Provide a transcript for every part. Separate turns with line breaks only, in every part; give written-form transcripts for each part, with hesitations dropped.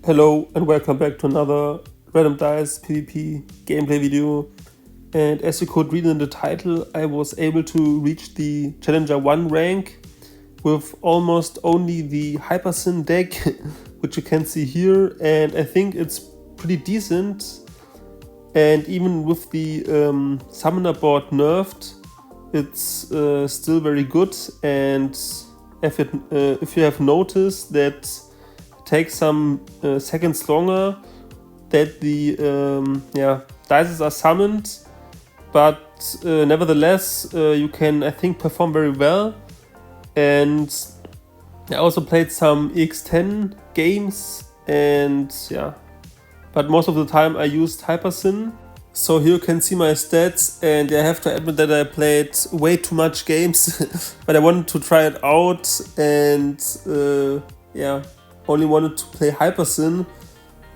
Hello and welcome back to another Random Dice PvP gameplay video. And as you could read in the title, I was able to reach the Challenger 1 rank with almost only the Hypersin deck, which you can see here, and I think it's pretty decent. And even with the Summoner board nerfed, it's still very good. And if you have noticed that takes some seconds longer that the dices are summoned, but nevertheless you can, I think, perform very well. And I also played some EX10 games, and but most of the time I used Hypersin. So here you can see my stats, and I have to admit that I played way too much games, but I wanted to try it out, and only wanted to play Hypersin.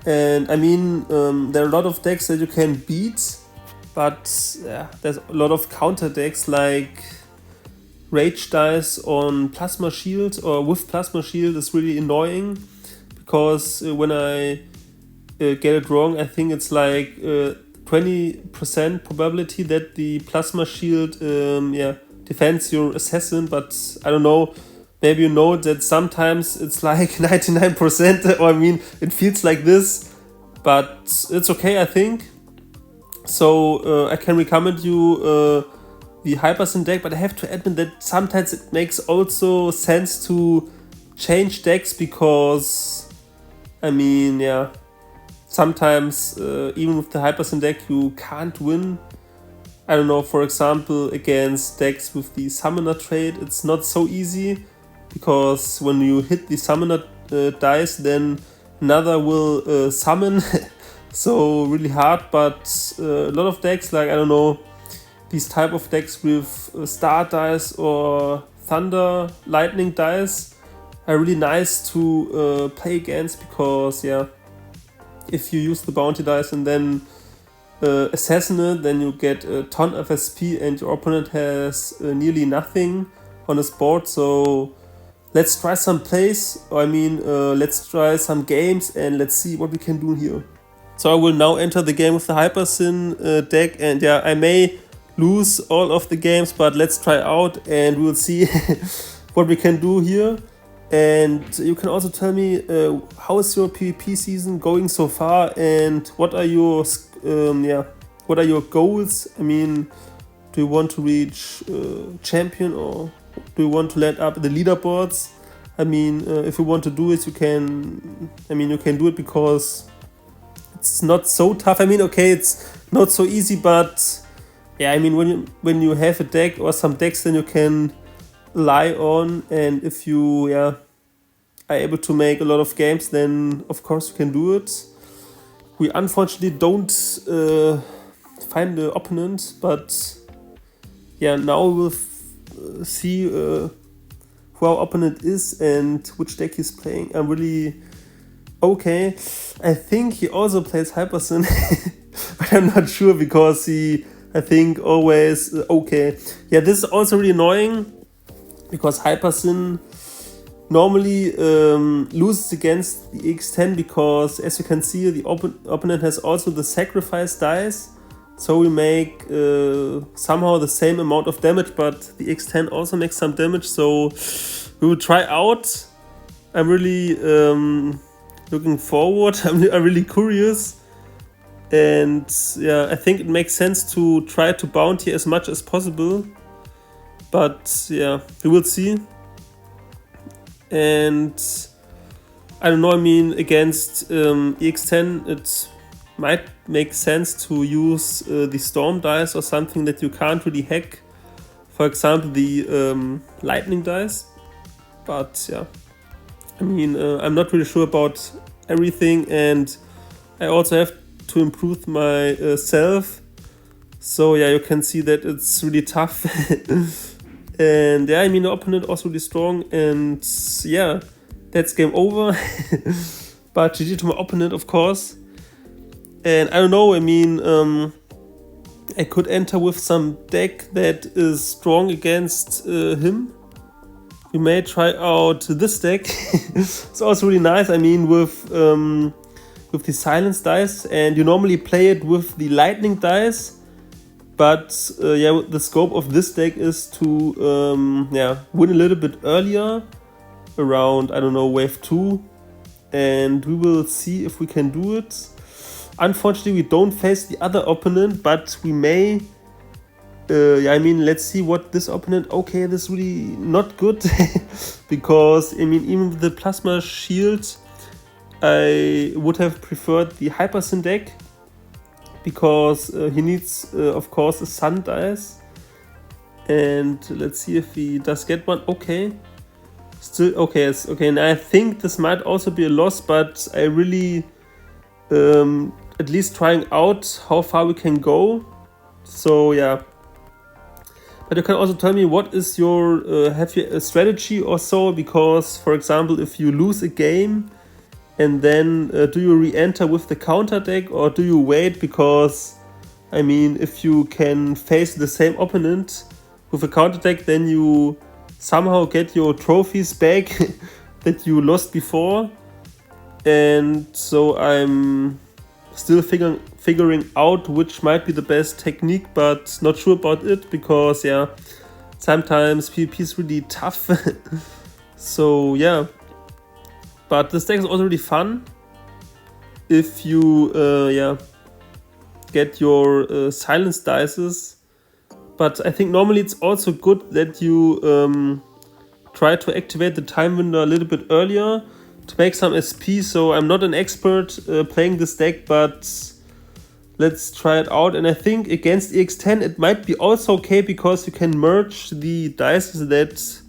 And I mean, there are a lot of decks that you can beat, but there's a lot of counter decks like Rage Dice on Plasma Shield or with Plasma Shield is really annoying, because when I get it wrong, I think it's like 20% probability that the Plasma Shield defends your assassin, but I don't know. Maybe you know that sometimes it's like 99%, or I mean, it feels like this, but it's okay, I think. So I can recommend you the Hypersin deck, but I have to admit that sometimes it makes also sense to change decks, because, I mean, sometimes even with the Hypersin deck you can't win. I don't know, for example, against decks with the Summoner trait, it's not so easy, because when you hit the Summoner dice, then another will summon. So really hard. But a lot of decks, like, I don't know, these type of decks with Star dice or Thunder Lightning dice are really nice to play against, because if you use the bounty dice and then assassinate, then you get a ton of SP and your opponent has nearly nothing on his board. So let's try some plays, or I mean, let's try some games, and let's see what we can do here. So I will now enter the game with the Hypersin deck, and I may lose all of the games, but let's try out and we'll see what we can do here. And you can also tell me how is your PvP season going so far, and what are your goals? I mean, do you want to reach champion, or do you want to let up the leaderboards? I mean, if you want to do it, you can do it, because it's not so tough. I mean, okay, it's not so easy, but I mean, when you have a deck or some decks, then you can rely on, and if you are able to make a lot of games, then of course you can do it. We unfortunately don't find the opponent, but now we'll see who our opponent is and which deck he's playing. I'm really okay. I think he also plays Hypersin, but I'm not sure, because he, I think, always okay. This is also really annoying, because Hypersin normally loses against the X10, because as you can see, the opponent has also the sacrifice dice, so we make somehow the same amount of damage, but the X10 also makes some damage. So we will try out. I'm really looking forward. I'm really curious, and I think it makes sense to try to bounty as much as possible, but we will see. And I don't know, I mean, against EX10 it might make sense to use the Storm dice or something that you can't really hack, for example the Lightning dice. But I mean, I'm not really sure about everything, and I also have to improve myself. So you can see that it's really tough. And I mean, the opponent also really strong, and that's game over. But GG to my opponent, of course. And I don't know, I mean, I could enter with some deck that is strong against him. We may try out this deck. It's also really nice. I mean, with with the silence dice, and you normally play it with the lightning dice. But yeah, the scope of this deck is to win a little bit earlier, around, I don't know, wave 2, and we will see if we can do it. Unfortunately, we don't face the other opponent, but we may. Let's see what this opponent. Okay, this is really not good because even with the plasma shield, I would have preferred the Hypersin deck because he needs, of course, a sun dice. And let's see if he does get one. Okay, still okay. It's okay, and I think this might also be a loss, but I really at least trying out how far we can go. So yeah. But you can also tell me what is your have you a strategy or so, because for example, if you lose a game and then do you re-enter with the counter deck, or do you wait? Because I mean, if you can face the same opponent with a counter deck, then you somehow get your trophies back that you lost before. And so I'm still figuring out which might be the best technique, but not sure about it, because yeah, sometimes PvP is really tough. So yeah, but this deck is also really fun if you get your silence dices. But I think normally it's also good that you try to activate the time window a little bit earlier to make some SP. So I'm not an expert playing this deck, but let's try it out. And I think against EX10 it might be also okay, because you can merge the dice that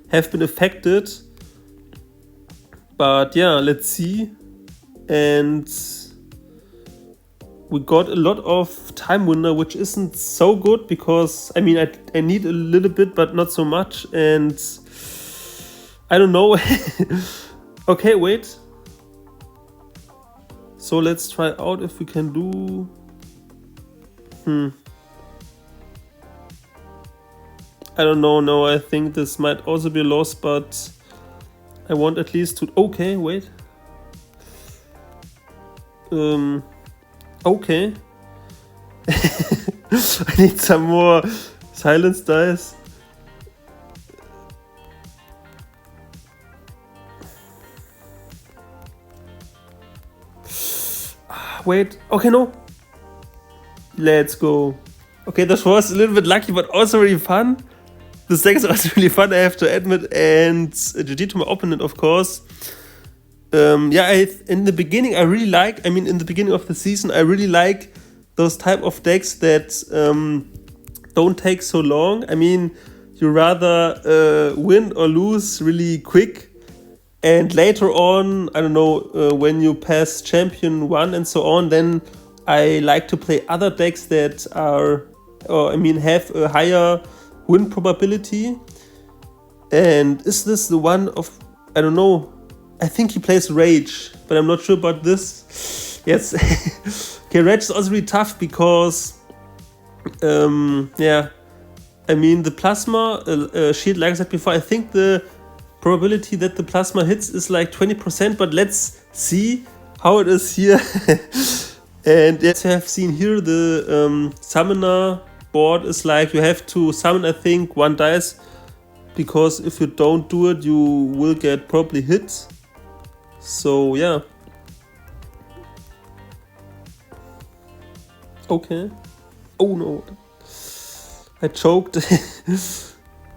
have been affected. But yeah, let's see. And we got a lot of time winner, which isn't so good, because I mean I need a little bit, but not so much. And I don't know. Okay, wait. So let's try out if we can do. I don't know. No, I think this might also be a loss, but I want at least to. Okay, wait. Okay. I need some more silence dice. Wait, okay, no. Let's go. Okay, that was a little bit lucky, but also really fun. This deck is also really fun, I have to admit, and GG to my opponent, of course. In the beginning, in the beginning of the season, I really like those type of decks that don't take so long. I mean, you rather win or lose really quick. And later on, I don't know, when you pass Champion 1 and so on, then I like to play other decks that have a higher win probability. And is this the one of, I don't know, I think he plays Rage, but I'm not sure about this. Yes. Okay, Rage is also really tough because, the plasma shield, like I said before, I think the probability that the plasma hits is like 20%, but let's see how it is here. And as you have seen here, the summoner board is like you have to summon, I think, 1 dice, because if you don't do it, you will get probably hit. So yeah. Okay. Oh no. I choked.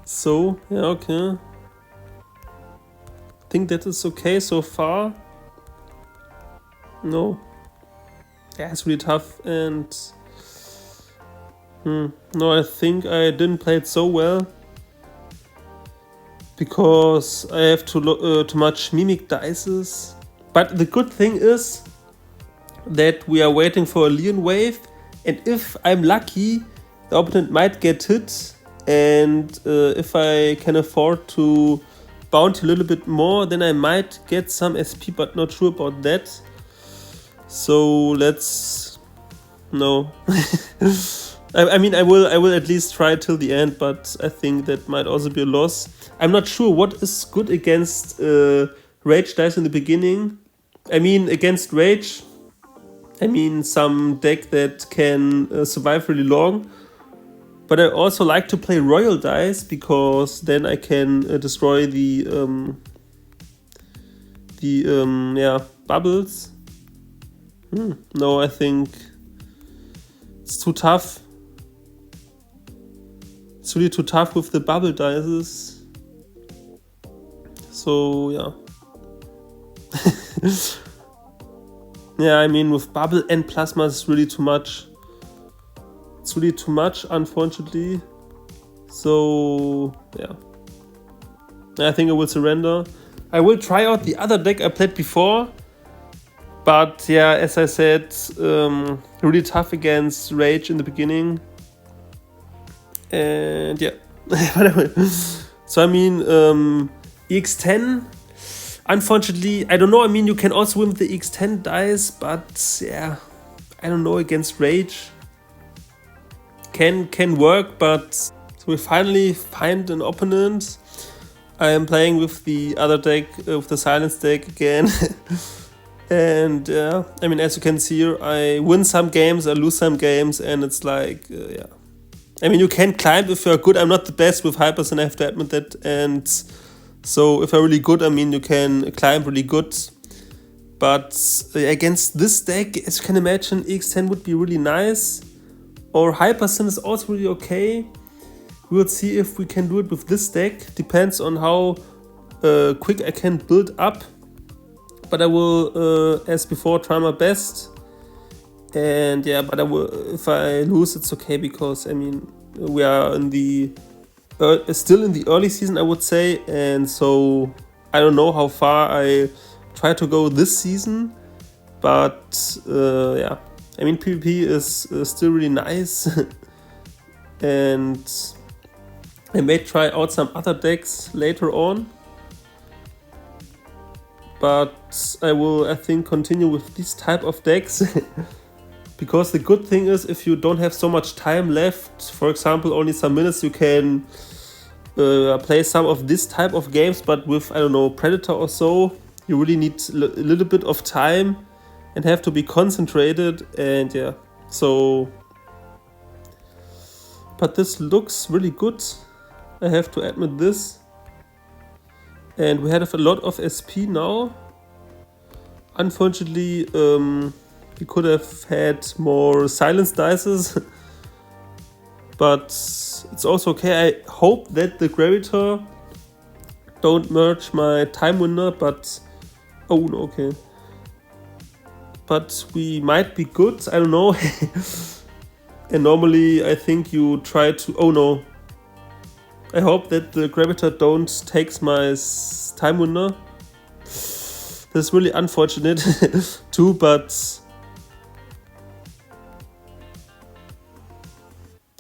So, yeah, okay. Think that is okay so far. No. Yeah, it's really tough, and no, I think I didn't play it so well, because I have too much mimic dices. But the good thing is that we are waiting for a Leon wave, and if I'm lucky, the opponent might get hit, and if I can afford to bounty a little bit more, then I might get some SP, but not sure about that. So let's no. I will at least try till the end, but I think that might also be a loss. I'm not sure what is good against Rage dice in the beginning. I mean, against Rage, I mean, some deck that can survive really long. But I also like to play royal dice because then I can destroy the bubbles. No, I think it's too tough. It's really too tough with the bubble dices. So yeah. Yeah, I mean, with bubble and plasma it's really too much. It's really too much, unfortunately. So yeah, I think I will surrender. I will try out the other deck I played before, but yeah, as I said, really tough against Rage in the beginning. And yeah, whatever. So I mean, EX10. Unfortunately, I don't know. I mean, you can also win with the EX10 dice, but yeah, I don't know, against Rage can work. But so we finally find an opponent. I am playing with the other deck, with the Silence deck again. And I mean, as you can see here, I win some games, I lose some games, and it's like, yeah. I mean, you can climb if you're good. I'm not the best with Hypersin, I have to admit that. And so if you're really good, I mean, you can climb really good. But against this deck, as you can imagine, EX10 would be really nice. Or Hypersin is also really okay. We will see if we can do it with this deck. Depends on how quick I can build up. But I will, as before, try my best. And yeah, but I will, if I lose, it's okay, because I mean, we are in the still in the early season, I would say, and so I don't know how far I try to go this season. But yeah, I mean, PvP is still really nice. And I may try out some other decks later on. But I will, I think, continue with this type of decks. Because the good thing is, if you don't have so much time left, for example, only some minutes, you can play some of this type of games. But with, I don't know, Predator or so, you really need a little bit of time and have to be concentrated. And yeah, so, but this looks really good, I have to admit this. And we have a lot of SP now. Unfortunately, we could have had more silence dices. But it's also okay. I hope that the Gravitor don't merge my time winner, but oh no, okay. But we might be good, I don't know. And normally I think you try to, oh no. I hope that the Gravitor don't takes my time winner. That's really unfortunate too, but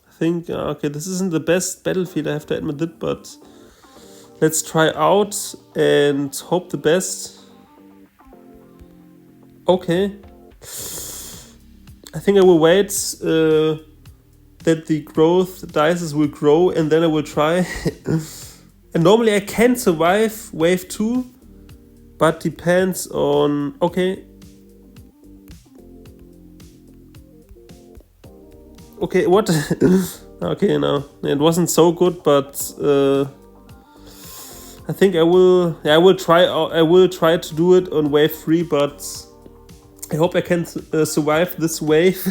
I think, okay, this isn't the best battlefield, I have to admit it, but let's try out and hope the best. Okay. I think I will wait that the growth dices will grow, and then I will try. And normally I can survive wave 2, but depends on, okay. Okay, what? Okay, no, it wasn't so good, but I think I will try to do it on wave 3, but I hope I can survive this wave.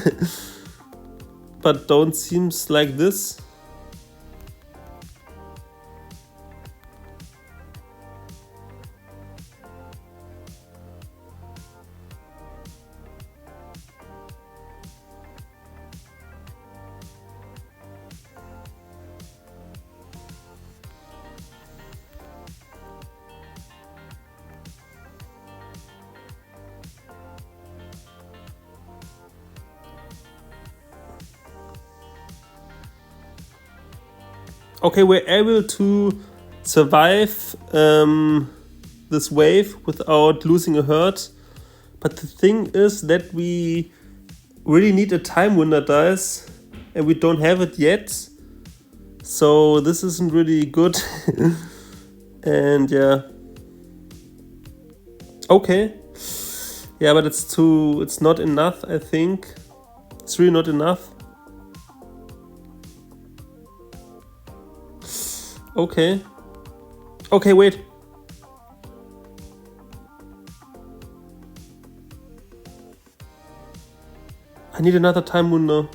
But don't seems like this. Okay, we're able to survive this wave without losing a hurt. But the thing is that we really need a time winner dice, and we don't have it yet. So this isn't really good. And yeah. Okay. Yeah, but it's not enough, I think. It's really not enough. Okay. Okay, wait. I need another time window.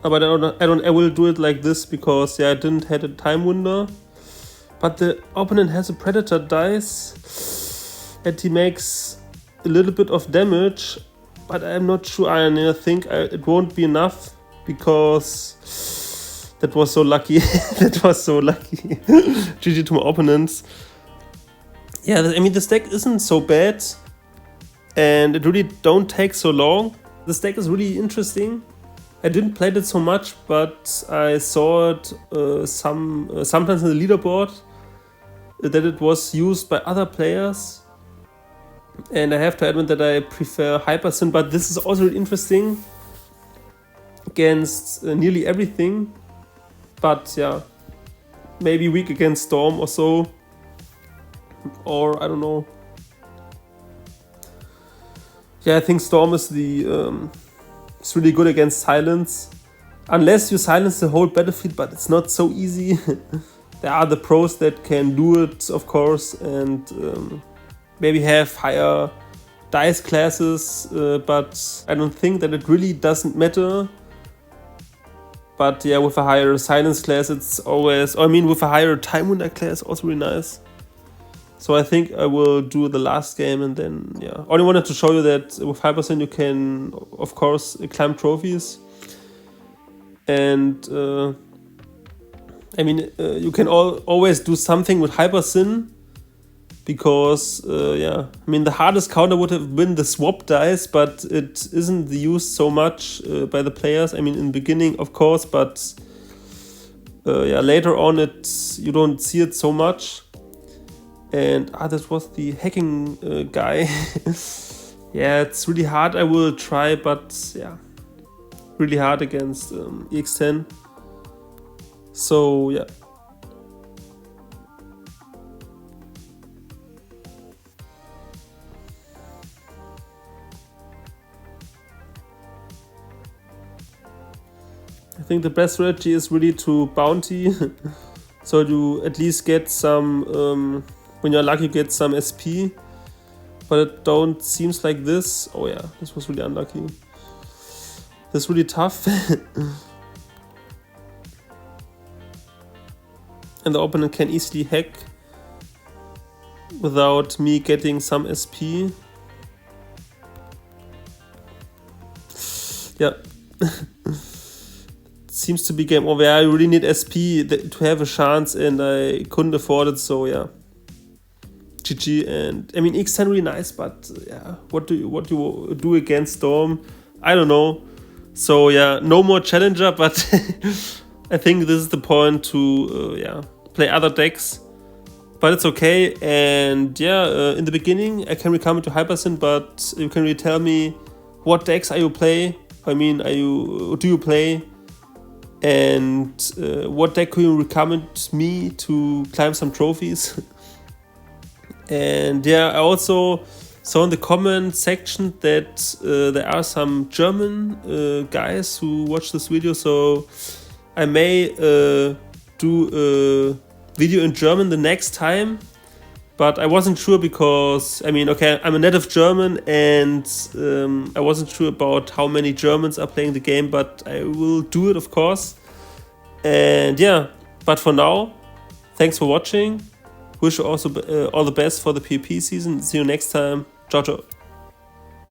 But I will do it like this because I didn't have a time window. But the opponent has a predator dice and he makes a little bit of damage, but I'm not sure. I think it won't be enough because that was so lucky. That was so lucky. GG to my opponents. Yeah, I mean, this deck isn't so bad and it really don't take so long. This deck is really interesting. I didn't play it so much, but I saw it sometimes in the leaderboard that it was used by other players. And I have to admit that I prefer Hypersin, but this is also really interesting against nearly everything. But yeah, maybe weak against Storm or so. Or I don't know. Yeah, I think Storm is it's really good against silence. Unless you silence the whole battlefield, but it's not so easy. There are the pros that can do it, of course, and maybe have higher dice classes, but I don't think that it really doesn't matter. But yeah, with a higher silence class, it's always, with a higher time winner class, also really nice. So I think I will do the last game and then, yeah. Only wanted to show you that with Hypersin you can, of course, climb trophies. And, you can always do something with Hypersin. Because, the hardest counter would have been the swap dice, but it isn't used so much by the players. I mean, in the beginning, of course, but later on you don't see it so much. And this was the hacking guy. Yeah, it's really hard. I will try, but yeah, really hard against EX10. So yeah. I think the best strategy is really to bounty. So you at least get some, when you're lucky, you get some SP. But it don't seems like this. Oh yeah, this was really unlucky. This is really tough. And the opponent can easily hack without me getting some SP. Yeah. Seems to be game over. Yeah, I really need SP to have a chance and I couldn't afford it, so yeah. GG. And I mean, X10 really nice, but yeah, what do you do against Storm? I don't know. So yeah, no more challenger, but I think this is the point to play other decks. But it's okay. And yeah, in the beginning I can recommend to Hypersin, but you can really tell me what decks are you play? I mean, do you play? And what deck could you recommend me to climb some trophies? And yeah, I also saw in the comment section that there are some German guys who watch this video, so I may do a video in German the next time. But I wasn't sure because, I mean, okay, I'm a native German and I wasn't sure about how many Germans are playing the game, but I will do it, of course. And yeah, but for now, thanks for watching. Wish you also all the best for the PvP season. See you next time. Ciao, ciao.